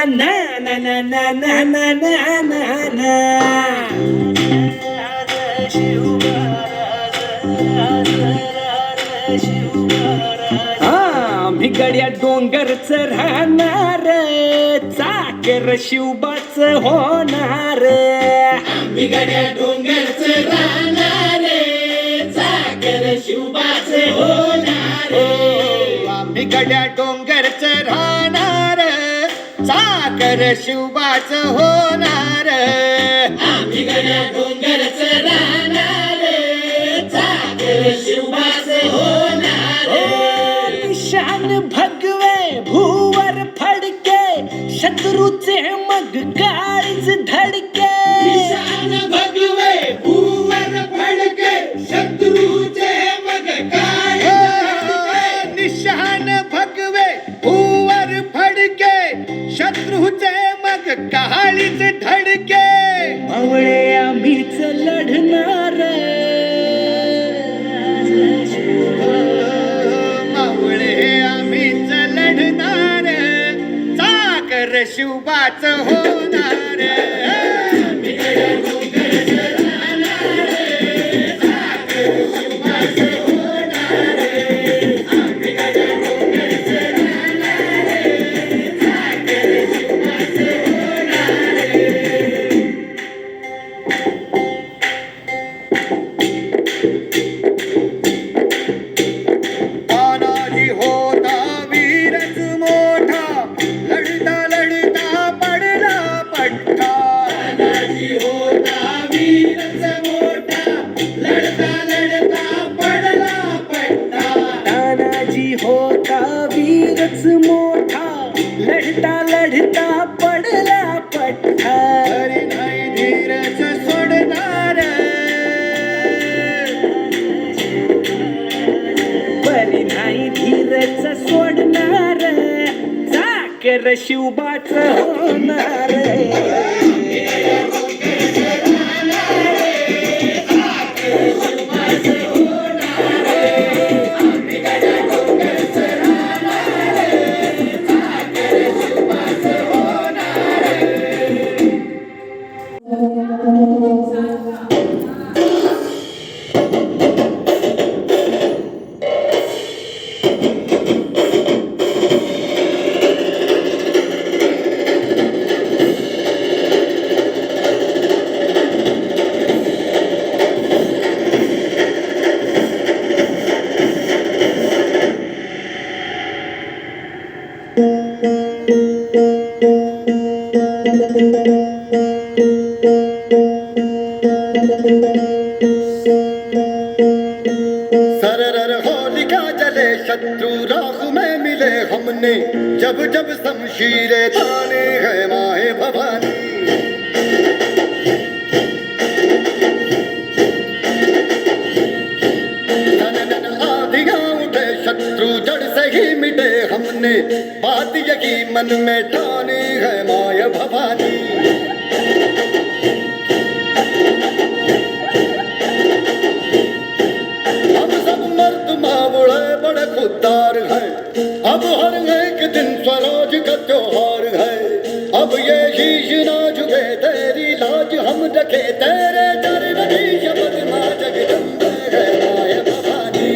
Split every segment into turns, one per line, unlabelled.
ना ना ना ना ना ना ना ना ना आम्ही गड्या डोंगरच राहणार चाकर शिवबाच होणार
आम्ही गड्या डोंगरच राहणार चाकर शिवबाच होणार
आम्ही गड्या डोंगरच राहणार चाकर शिवबाच होणार
आम्ही गड्या डोंगरच राहणार चाकर शिवबाच होणार
शान भगवे भूवर फडके शत्रूचे मग काळीज धडके
निशान भगवे भूवर फडके शत्रूचे मग काय
निशान भगवे भूवर फडके शत्रूचे मग काळीच धडके
मावळे आम्हीच लढणार
मावळे आम्हीच लढणार चाकर शिवबाच होणार तानाजी होता वीरच मोठा लढता लढता पडला पट्टा
तानाजी होता वीरच मोठा लढता लढता पडला पट्टा
तानाजी होता वीरच मोठा लढता लढता पडला पठ्ठा
हरी नाही धीरच सोडणार
बरी नाही धीरच सोडणार चाकर शिवबाच होणार
सरर होलिका जले शत्रु राख में मिले हमने जब जब शमशीरें ताने है माए भवानी नन आधियां उठे शत्रु जड़ से ही मिटे हमने बात यही मन में ठानी है माय भवानी हम सब मर्द मावड़े बड़े खुददार हैं अब हर एक दिन स्वराज का त्योहार है अब ये शीश ना झुके तेरी लाज हम रखे तेरे डर नहीं शब्द माँ जगदम्बे है माय भवानी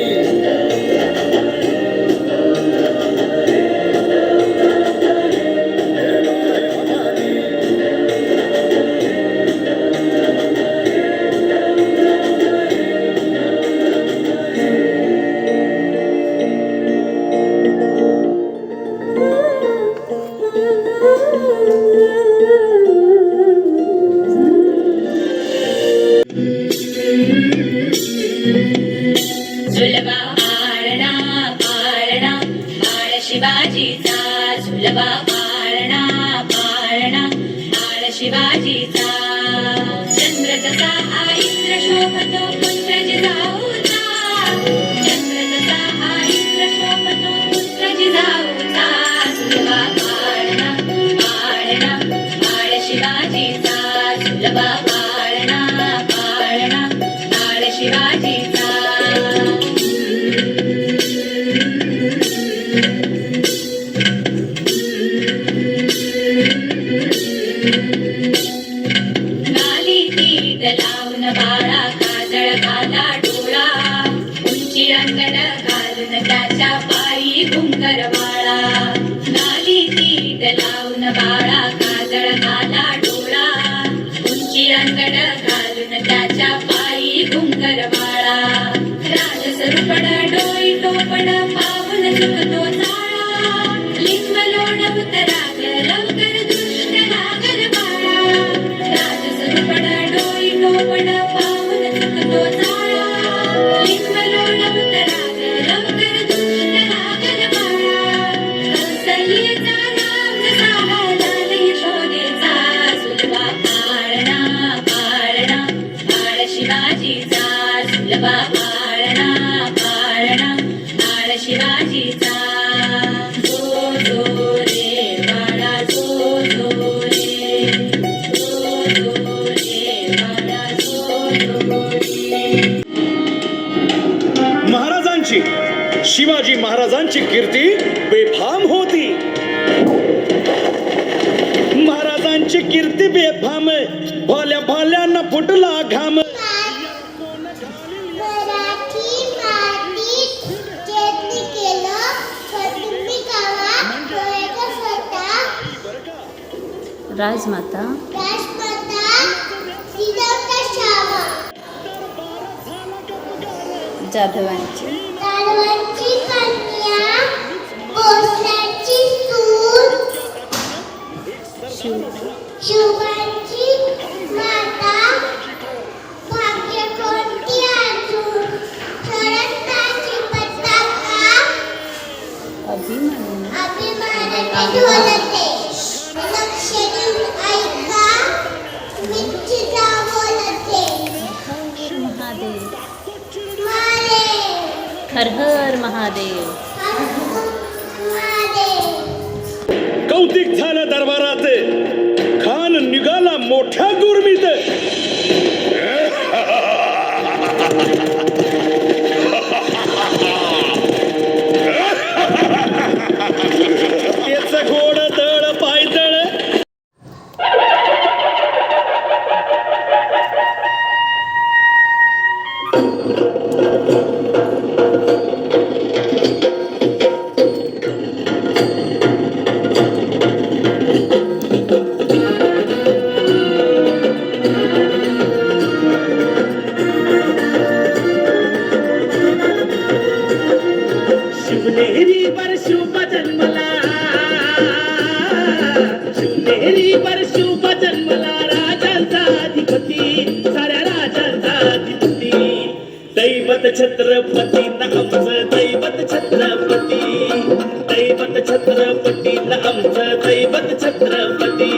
झुलवा पाळणा पाळणा बाळ शिवाजीचा झुलवा पाळणा पाळणा बाळ शिवाजीचा चंद्र जसा हा इंद्र शोभतो पुत्र जिजाऊचा चंद्र जसा हा इंद्र शोभतो पुत्र जिजाऊचा झुलवा पाळणा पाळणा बाळ शिवाजीचा झुलवा पाळणा पाळणा बाळ शिवाजीचा गाली पीठ लावून बाळा काजळ घाला डोळा उंची अंगण घालून त्याच्या पायी घुंगर बाळा गाली पीठ लावून बाळा काजळ घाला डोळा उंची अंगण घालून त्याच्या पायी घुंगर बाळा राजसरूपण डोई टोपण पाहून चुकतो चाळा लिंब लोणवत राग लवकर दृष्ट लागल बाळा राजसरूपण डोई टोपण पाहून चुकतो चाळा लिंब लोणवत राग लवकर दृष्ट लागल बाळा कौसल्येचा राग साहा लाल यशोदेचा सुलभा पाळणा पाळणा बाळ शिवाजीचा सुलभा पाळणा पाळणा बाळ शिवाजीचा जो जो रे बाळा जो जो रे बाळा जो रे
महाराजांची शिवाजी महाराजांची कीर्ती बेफाम होती. महाराजांची कीर्ती बेफाम भल्या भल्यांना फुटला घाम.
मराठी मातीत चेतनी केलं कौटुंबिक गावात डोळ्याचा स्वतः
राजमाता
राजमाता जिजाऊचा शामा
जाधवांची
गाढवांची कन्या भोसल्याची सून शिवबांची माता भाग्य कोणती अजून सरस्वती पताका
अभिमानी
अभिमानाने ढोलते लक्ष देऊन ऐका विच्छिता बोलते
महादेव
मारे
हर हर महादेव
महादेव
कौतिक झालं दरबारात खान निघाला मोठ्या गुरमीत. त्याच गोड दळ पायदळ
शिवनेरी पर शुभ जन्मला शिवनेरी पर शुभ जन्मला राजांचा अधिपती साऱ्या राजांचा अधिपती दैवत छत्रपती आमचं दैवत छत्रपती दैवत छत्रपती आमचं दैवत छत्रपती